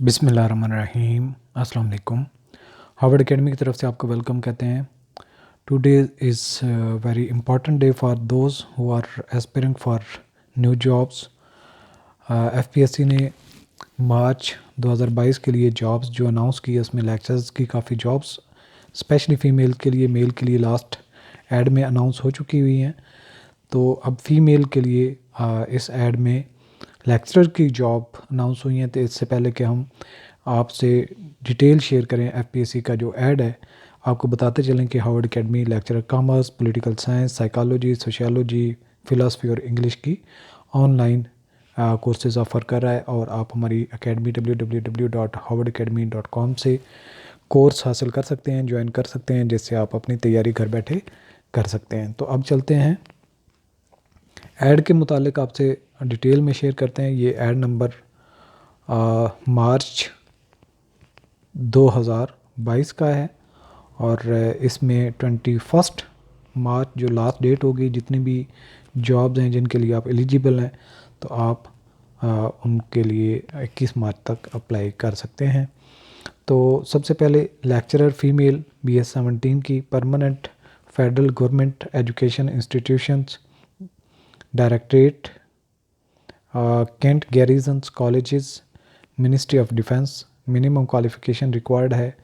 बिस्मिल्लाहिर्रहमानिर्रहीम। अस्सलाम वालेकुम। हार्वर्ड एकेडमी की तरफ से आपको वेलकम कहते हैं। Today is very important day for those who are aspiring for new jobs. FPSC ने मार्च 2022 के लिए जॉब्स जो अनाउंस की है उसमें लेक्चर्स की काफ़ी जॉब्स स्पेशली फ़ीमेल के लिए, मेल के लिए लास्ट एड में अनाउंस हो चुकी हुई हैं। तो अब फ़ीमेल के लिए इस एड में लेक्चरर की जॉब अनाउंस हुई हैं। तो इससे पहले कि हम आपसे डिटेल शेयर करें एफपीएससी का जो ऐड है, आपको बताते चलें कि Harvard academy lecturer commerce, political science, psychology, sociology, philosophy और इंग्लिश की ऑनलाइन कोर्सेज़ ऑफ़र कर रहा है। और आप हमारी एकेडमी www.harvardacademy.com से कोर्स हासिल कर सकते हैं, ज्वाइन कर सकते हैं, जिससे आप अपनी तैयारी घर बैठे कर सकते हैं। तो अब चलते हैं ऐड के मुतालिक आपसे डिटेल में शेयर करते हैं। ये ऐड नंबर मार्च 2022 का है और इसमें 21 मार्च जो लास्ट डेट होगी, जितनी भी जॉब्स हैं जिनके लिए आप एलिजिबल हैं तो आप उनके लिए 21 मार्च तक अप्लाई कर सकते हैं। तो सबसे पहले लेक्चरर फ़ीमेल BS17 की permanent federal government education institutions directorate, cantt garrisons colleges, ministry of defence. Minimum qualification required है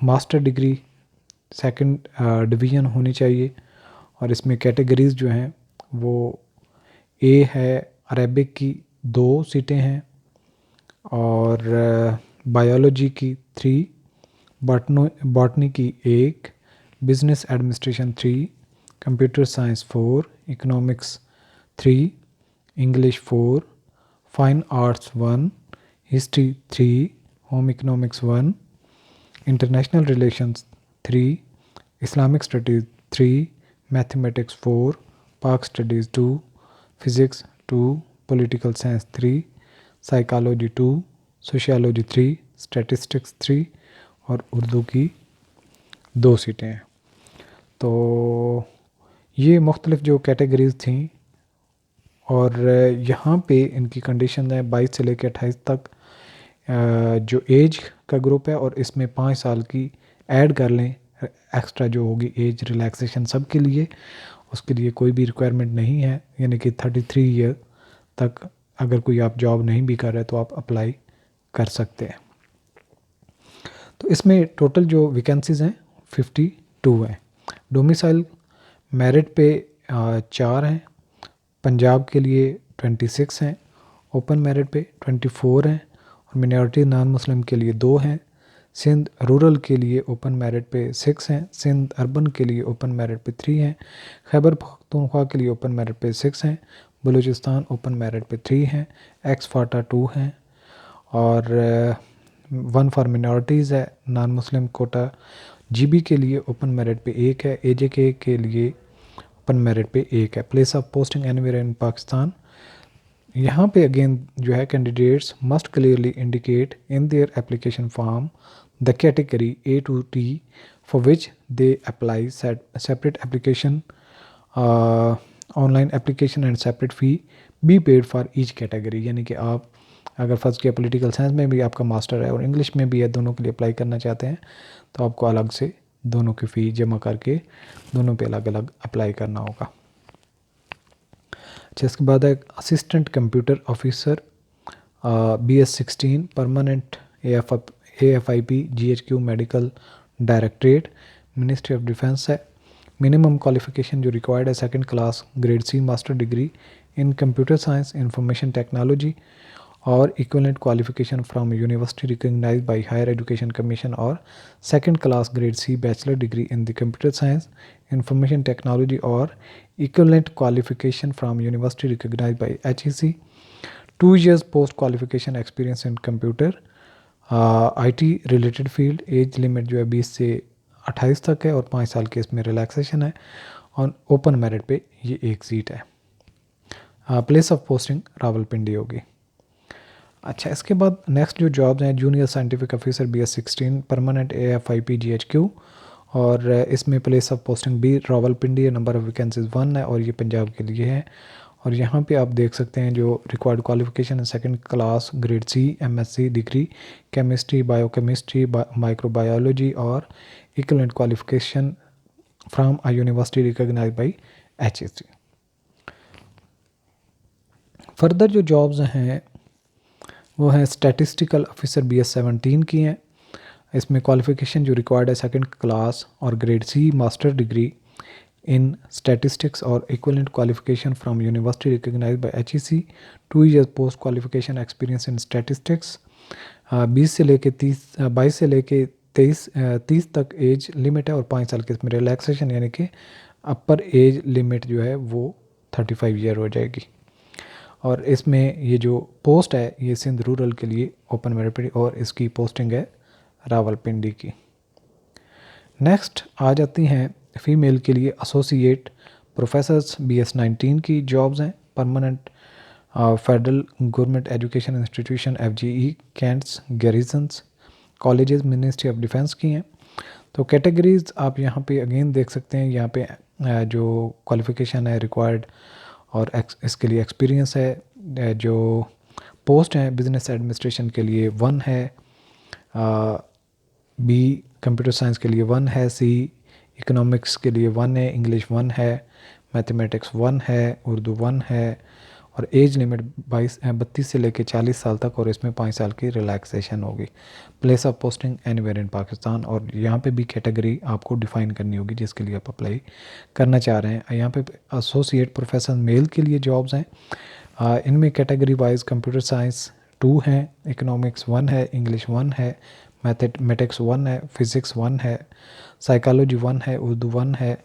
मास्टर डिग्री सेकंड डिवीज़न होनी चाहिए। और इसमें कैटेगरीज़ जो हैं वो ए है, अरेबिक की 2 सीटें हैं और बायोलॉजी की 3, बॉटनी की 1, business administration 3, computer science 4, economics 3, English 4, fine arts 1, history 3, home economics 1, international relations 3, Islamic studies 3, mathematics 4, पाक studies 2, physics 2, political science 3, psychology 2, sociology 3, statistics 3 और उर्दू की 2 सीटें हैं। तो ये मुख्तलिफ़ जो कैटेगरीज़ थी और यहाँ पे इनकी कंडीशन है 22 से लेकर 28 तक जो एज का ग्रुप है, और इसमें 5 साल की ऐड कर लें एक्स्ट्रा जो होगी एज रिलैक्सेशन सब के लिए। उसके लिए कोई भी रिक्वायरमेंट नहीं है, यानी कि 33 ईयर तक अगर कोई आप जॉब नहीं भी कर रहे तो आप अप्लाई कर सकते हैं। तो इसमें टोटल जो वैकेंसीज़ हैं 52 हैं। डोमिसाइल मेरिट पे 4 हैं, पंजाब के लिए 26 हैं, ओपन मेरिट पे 24 हैं और मिनॉरिटी नॉन मुस्लिम के लिए 2 हैं। सिंध रूरल के लिए ओपन मेरिट पे 6 हैं, सिंध अर्बन के लिए ओपन मेरिट पे 3 हैं, खैबर पख्तूनख्वा के लिए ओपन मेरिट पे 6 हैं, बलूचिस्तान ओपन मेरिट पे 3 हैं, एक्स फाटा 2 हैं और 1 फॉर मिनॉरिटीज़ है। नॉन मुस्लिम कोटा जीबी के लिए ओपन मेरिट पे 1 है, एजेके के लिए ओपन मेरिट पे 1 है। Place of posting anywhere in Pakistan. यहाँ पे अगेन जो है candidates must clearly indicate in their application form the category A to T for which they apply separate application, online application and separate fee be paid for each category. यानी कि आप अगर first किया political science में भी आपका master है और इंग्लिश में भी है, दोनों के लिए अप्लाई करना चाहते हैं तो आपको अलग से दोनों की फ़ी जमा करके दोनों पे अलग अलग अप्लाई करना होगा। अच्छा, इसके बाद है असिस्टेंट कंप्यूटर ऑफिसर BS16 परमानेंट AFIP GHQ medical directorate, ministry of defence है। मिनिमम क्वालिफ़िकेशन जो रिक्वायर्ड है second class grade C master degree in computer science information technology और equivalent qualification from university recognised by higher education commission और second class grade C bachelor degree in the computer science information technology और equivalent qualification from university recognised by HEC। 2 years post qualification experience in computer IT related field. Age limit जो है 20 से 28 तक है और 5 साल के इसमें रिलैक्सेशन है और ओपन मेरिट पे ये 1 सीट है। प्लेस ऑफ पोस्टिंग रावलपिंडी होगी। अच्छा, इसके बाद नेक्स्ट जो जॉब्स हैं जूनियर साइंटिफिक ऑफिसर BS16 परमानेंट AFIP GHQ और इसमें प्लेस ऑफ पोस्टिंग भी रावलपिंडी है। नंबर ऑफ वैकेंसीज 1 है और ये पंजाब के लिए है और यहाँ पे आप देख सकते हैं जो रिक्वायर्ड क्वालिफिकेशन है second class grade C MSc degree chemistry biochemistry microbiology और equivalent qualification from a university recognised by HEC. Further जो जॉब्स हैं वो है स्टैटिस्टिकल ऑफिसर BS17 की हैं। इसमें क्वालिफिकेशन जो रिक्वायर्ड है सेकंड क्लास और grade C master degree in statistics और equivalent qualification from university recognised by HEC, 2 years post qualification experience in statistics, 22 से लेके 30 तक एज लिमिट है और 5 साल के इसमें रिलैक्सेशन, यानी कि अपर एज लिमिट जो है वो 35 ईयर हो जाएगी। और इसमें ये जो पोस्ट है ये सिंध रूरल के लिए ओपन मेरिट पे और इसकी पोस्टिंग है रावलपिंडी की। नेक्स्ट आ जाती हैं फ़ीमेल के लिए एसोसिएट प्रोफेसर्स BS19 की जॉब्स हैं। Permanent federal government education institution FGE cantts garrisons colleges ministry of defence की हैं। तो कैटेगरीज आप यहाँ पे अगेन देख सकते हैं। यहाँ पे जो क्वालिफिकेशन है रिक्वायर्ड और इसके लिए एक्सपीरियंस है। जो पोस्ट हैं बिजनेस एडमिनिस्ट्रेशन के लिए 1 है, B कंप्यूटर साइंस के लिए 1 है, C इकोनॉमिक्स के लिए 1 है, इंग्लिश 1 है, मैथमेटिक्स 1 है, उर्दू 1 है और एज लिमिट 32 से लेकर 40 साल तक और इसमें 5 साल की रिलैक्सेशन होगी। Place of posting anywhere in Pakistan और यहाँ पे भी कैटेगरी आपको डिफ़ाइन करनी होगी जिसके लिए आप अप्लाई करना चाह रहे हैं। यहाँ पे एसोसिएट प्रोफेसर मेल के लिए जॉब्स हैं। इनमें कैटेगरी वाइज कंप्यूटर साइंस 2 हैं, इकोनॉमिक्स 1 है, इंग्लिश 1 है, मैथमेटिक्स 1 है, फिज़िक्स 1 है, साइकोलॉजी 1 है, उर्दू 1 है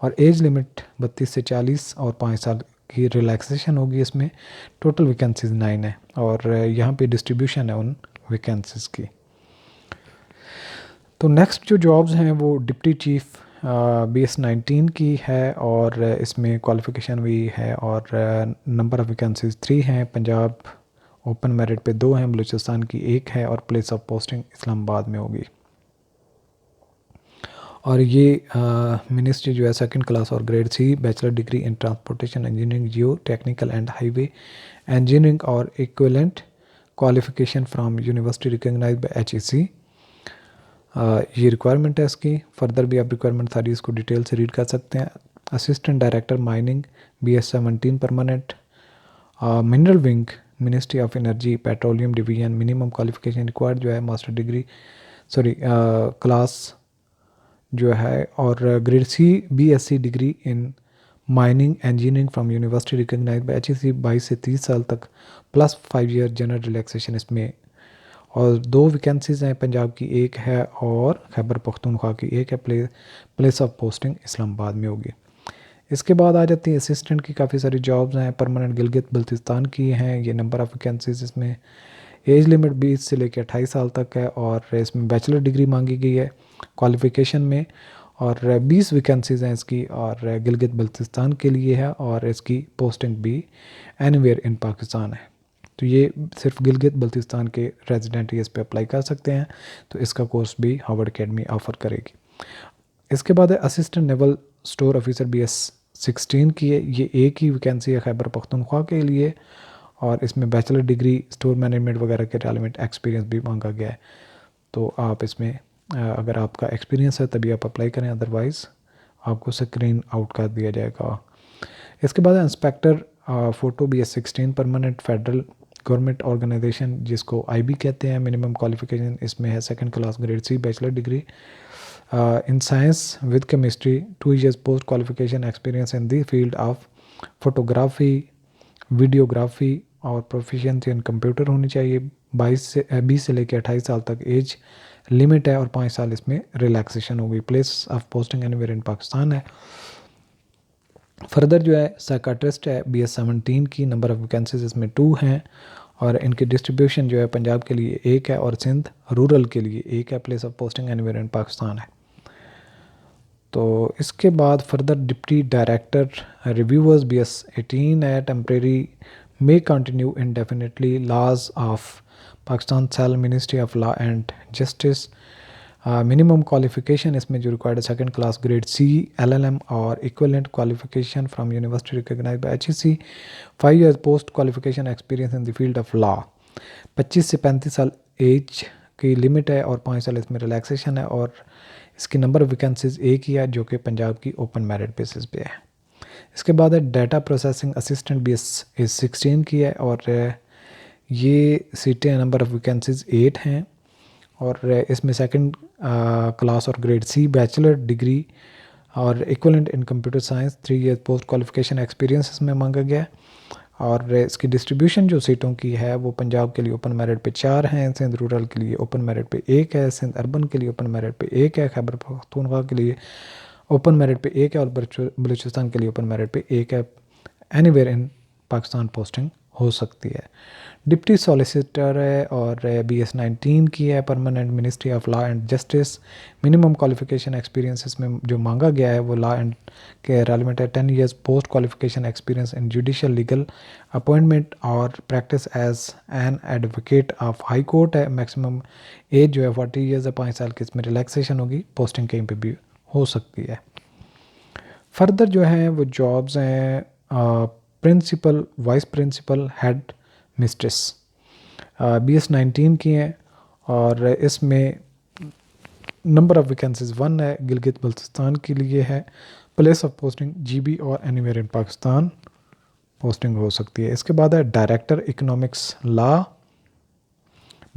और एज लिमिट 32 से 40 और 5 साल की रिलैक्सेशन होगी। इसमें टोटल वैकेंसीज 9 है और यहाँ पे डिस्ट्रीब्यूशन है उन वैकेंसीज की। तो नेक्स्ट जो जॉब्स हैं वो डिप्टी चीफ BS19 की है और इसमें क्वालिफिकेशन भी है और नंबर ऑफ़ वैकेंसीज 3 हैं। पंजाब ओपन मेरिट पे 2 हैं, बलूचिस्तान की 1 है और प्लेस ऑफ पोस्टिंग इस्लामाबाद में होगी। और ये मिनिस्ट्री जो है सेकंड क्लास और grade C bachelor degree in transportation engineering geo technical and highway engineering और equivalent qualification from university recognised by HEC, ये रिक्वायरमेंट है इसकी। फर्दर भी आप रिक्वायरमेंट सारी इसको डिटेल से रीड कर सकते हैं। Assistant director mining BS17 permanent, mineral wing ministry of energy petroleum division minimum qualification required जो है मास्टर डिग्री क्लास जो है और grade C BSc degree in mining engineering from university recognised by HEC 22 से 30 साल तक प्लस 5 ईयर जनरल रिलैक्सेशन इसमें। और 2 वैकेंसीज़ हैं, पंजाब की 1 है और खैबर पख्तूनख्वा की 1 है। प्लेस ऑफ पोस्टिंग इस्लामाबाद में होगी। इसके बाद आ जाती है असिस्टेंट की काफ़ी सारी जॉब्स हैं। परमानेंट गिलगित बल्तिस्तान की हैं। ये नंबर ऑफ़ वैकेंसीज इसमें एज लिमिट 20 से लेकर 28 साल तक है और इसमें बैचलर डिग्री मांगी गई है क्वालिफ़िकेशन में और 20 वैकेंसीज़ हैं इसकी और गिलगित बल्तिस्तान के लिए है और इसकी पोस्टिंग भी एनीवेयर इन पाकिस्तान है। तो ये सिर्फ गिलगित बल्तिस्तान के रेजिडेंट ही इस पर अप्लाई कर सकते हैं। तो इसका कोर्स भी हार्वर्ड अकेडमी ऑफ़र करेगी। इसके बाद है assistant naval store officer BS16 की है। ये एक ही वैकेंसी है खैबर पख्तूनख्वा के लिए और इसमें बैचलर डिग्री स्टोर मैनेजमेंट वगैरह के रेलेवेंट एक्सपीरियंस भी मांगा गया है। तो आप इसमें अगर आपका एक्सपीरियंस है तभी आप अप्लाई करें, अदरवाइज़ आपको स्क्रीन आउट कर दिया जाएगा। इसके बाद inspector photo BS16 permanent federal government organisation जिसको IB कहते हैं। मिनिमम क्वालिफिकेशन इसमें है second class grade C bachelor degree in science with chemistry, 2 years post qualification experience in the field of photography videography और प्रोफिशिएंसी इन कंप्यूटर होनी चाहिए। 20 से लेकर 28 साल तक एज लिमिट है और 5 साल इसमें रिलैक्सेशन होगी। Place of posting anywhere in Pakistan है। फर्दर जो है साइकाट्रिस्ट है BS17 की। नंबर ऑफ़ वैकेंसीज इसमें 2 हैं और इनकी डिस्ट्रीब्यूशन जो है पंजाब के लिए 1 है और सिंध रूरल के लिए 1 है। Place of posting anywhere in Pakistan है। तो इसके बाद further deputy director reviewers BS18 है। Temporary may continue indefinitely laws of Pakistan Cell Ministry of Law and Justice minimum qualification इसमें जो रिक्वायर्ड है second class grade C LLM और equivalent qualification from university recognised by HEC, 5 year post qualification experience in the field of law, 25 से 35 साल as की limit है और 5 साल इसमें रिलैक्सेशन है, और इसकी नंबर ऑफ वैकेंसीज एक ही है जो कि पंजाब की ओपन मेरिट बेसिस पे है। इसके बाद है data processing assistant BS is 16 की है, और ये सीटें नंबर ऑफ वैकेंसीज 8 हैं, और इसमें सेकंड क्लास और ग्रेड सी बैचलर डिग्री और इक्वलेंट इन computer science, 3 year post qualification experience इसमें मांगा गया है। और इसकी डिस्ट्रीब्यूशन जो सीटों की है वो पंजाब के लिए ओपन मेरिट पे 4 हैं, सिंध रूरल के लिए ओपन मेरिट पे 1 है, सिंध अर्बन के लिए ओपन मेरिट पे 1 है, खैबर पख्तूनख्वा के लिए ओपन मेरिट पे 1 है, और बलूचिस्तान के लिए ओपन मेरिट पे 1 है। एनीवेयर इन पाकिस्तान पोस्टिंग हो सकती है। डिप्टी सॉलिसिटर है और BS 19 की है, permanent ministry of law and justice. Minimum qualification experience इसमें जो मांगा गया है वो लॉ एंड के रेलिवेंट है, 10 years post qualification experience in judicial legal appointment और practice as an advocate of high court है। मैक्सिमम एज जो है 40 ईयर्स है, 5 साल की इसमें रिलैक्सेशन होगी, पोस्टिंग कहीं पर भी हो सकती है। फर्दर जो है वो जॉब्स हैं principal, vice principal, headmistress, BS 19 की हैं, और इसमें नंबर ऑफ़ वैकेंसीज 1 है, गिलगित बल्तिस्तान के लिए है। प्लेस ऑफ पोस्टिंग GB और एनीवेयर इन पाकिस्तान पोस्टिंग हो सकती है। इसके बाद है डायरेक्टर इकोनॉमिक्स लॉ,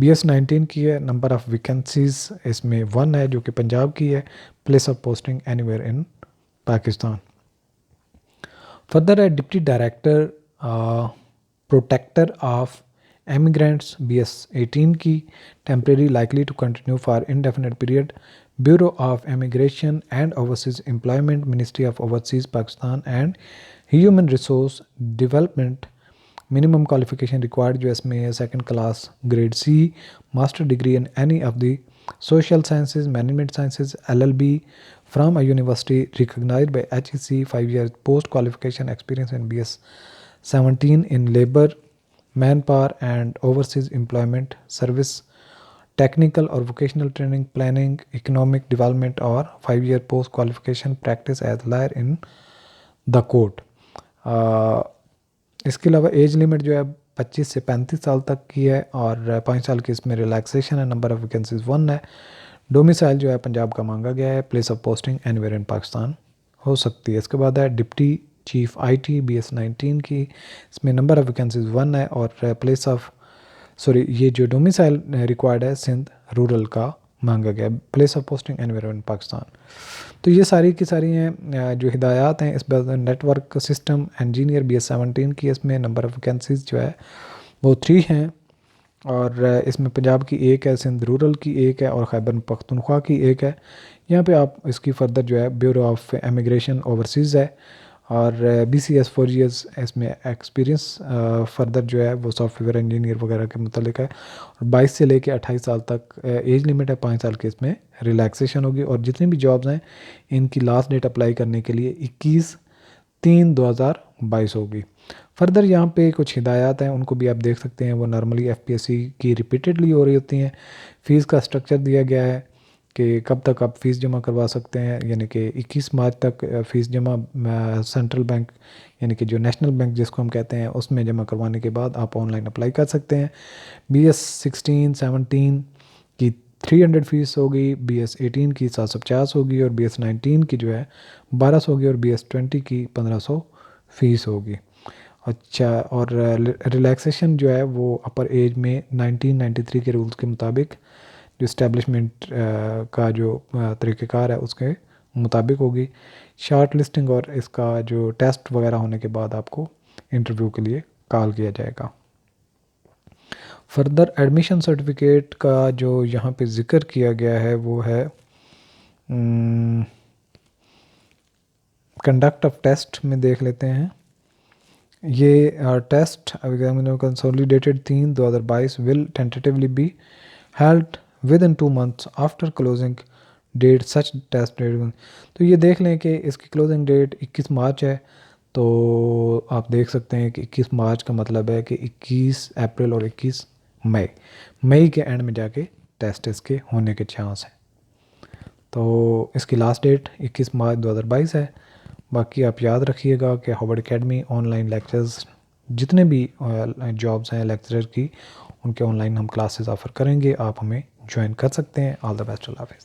BS 19 की है, नंबर ऑफ़ वैकेंसीज इसमें 1 है जो कि पंजाब की है। Place of posting anywhere in Pakistan. Further है deputy director protector of emigrants, BS 18 की, temporary likely to continue for indefinite period, bureau of immigration and overseas employment, ministry of overseas Pakistan and human resource development. Minimum qualification required जो इसमें है second class grade C, master degree in any of the social sciences, management sciences, LLB from a university recognized by HEC, 5 years post qualification experience in BS 17 in labor, manpower and overseas employment service, technical or vocational training, planning, economic development or 5 year post qualification practice as lawyer in the court। इसके अलावा age limit जो है 25 से 35 साल तक की है, और 5 साल की इसमें रिलैक्सेशन है। नंबर ऑफ़ वैकेंसीज 1 है। डोमिसाइल जो है पंजाब का मांगा गया है। Place of posting anywhere in Pakistan हो सकती है। इसके बाद है डिप्टी चीफ IT, BS 19 की, इसमें नंबर ऑफ़ वैकेंसीज 1 है, और प्लेस ऑफ ये जो डोमिसाइल रिक्वायर्ड है सिंध रूरल का मांगा गया। Place of posting anywhere in Pakistan. तो ये सारी की सारी हैं जो हिदायत हैं। इस पर नेटवर्क सिस्टम इंजीनियर BS 17 की, इसमें नंबर ऑफ़ वैकेंसीज जो है वो 3 हैं, और इसमें पंजाब की 1 है, सिंध रूरल की 1 है, और खैबर पख्तूनख्वा की 1 है। यहाँ पे आप इसकी फ़र्दर जो है ब्यूरो ऑफ इमिग्रेशन ओवरसीज़ है, और BCS 4 ईयर्स इसमें एक्सपीरियंस फ़र्दर जो है वो सॉफ्टवेयर इंजीनियर वगैरह के मुतालिक है, और 22 से लेके 28 साल तक एज लिमिट है, 5 साल की इसमें रिलैक्सेशन होगी। और जितनी भी जॉब्स हैं इनकी लास्ट डेट अप्लाई करने के लिए 21/3/2022 होगी। फर्दर यहाँ पे कुछ हिदायत हैं, उनको भी आप देख सकते हैं। वो नॉर्मली FPSC की रिपीटेडली हो रही होती हैं। फ़ीस का स्ट्रक्चर दिया गया है कि कब तक आप फ़ीस जमा करवा सकते हैं, यानी कि 21 मार्च तक फ़ीस जमा सेंट्रल बैंक यानी कि जो नेशनल बैंक जिसको हम कहते हैं उसमें जमा करवाने के बाद आप ऑनलाइन अप्लाई कर सकते हैं। BS 16, 17 की 300 फ़ीस होगी, BS 18 की 750 होगी, और BS 19 की जो है 1200 होगी, और BS 20 की 1500 फ़ीस होगी। अच्छा, और रिलैक्सेशन जो है वो अपर एज में 1993 के रूल्स के मुताबिक जो इस्टेब्लिशमेंट का जो तरीक़ेकार है उसके मुताबिक होगी। शॉर्ट लिस्टिंग और इसका जो टेस्ट वगैरह होने के बाद आपको इंटरव्यू के लिए कॉल किया जाएगा। फर्दर एडमिशन सर्टिफिकेट का जो यहाँ पे ज़िक्र किया गया है वो है कंडक्ट ऑफ टेस्ट में देख लेते हैं। ये test examiner consolidated 3/2022 will tentatively be held within 2 months after closing date such test date. तो ये देख लें कि इसकी क्लोजिंग डेट 21 मार्च है, तो आप देख सकते हैं कि 21 मार्च का मतलब है कि 21 अप्रैल और 21 मई के एंड में जाके टेस्ट इसके होने के चांस हैं। तो इसकी लास्ट डेट 21 मार्च 2022 है। बाकी आप याद रखिएगा कि हार्वर्ड एकेडमी ऑनलाइन लेक्चर्स जितने भी जॉब्स हैं लेक्चरर की, उनके ऑनलाइन हम क्लासेस ऑफ़र करेंगे। आप हमें ज्वाइन कर सकते हैं। ऑल द बेस्ट, अल्लाह हाफ़िज़।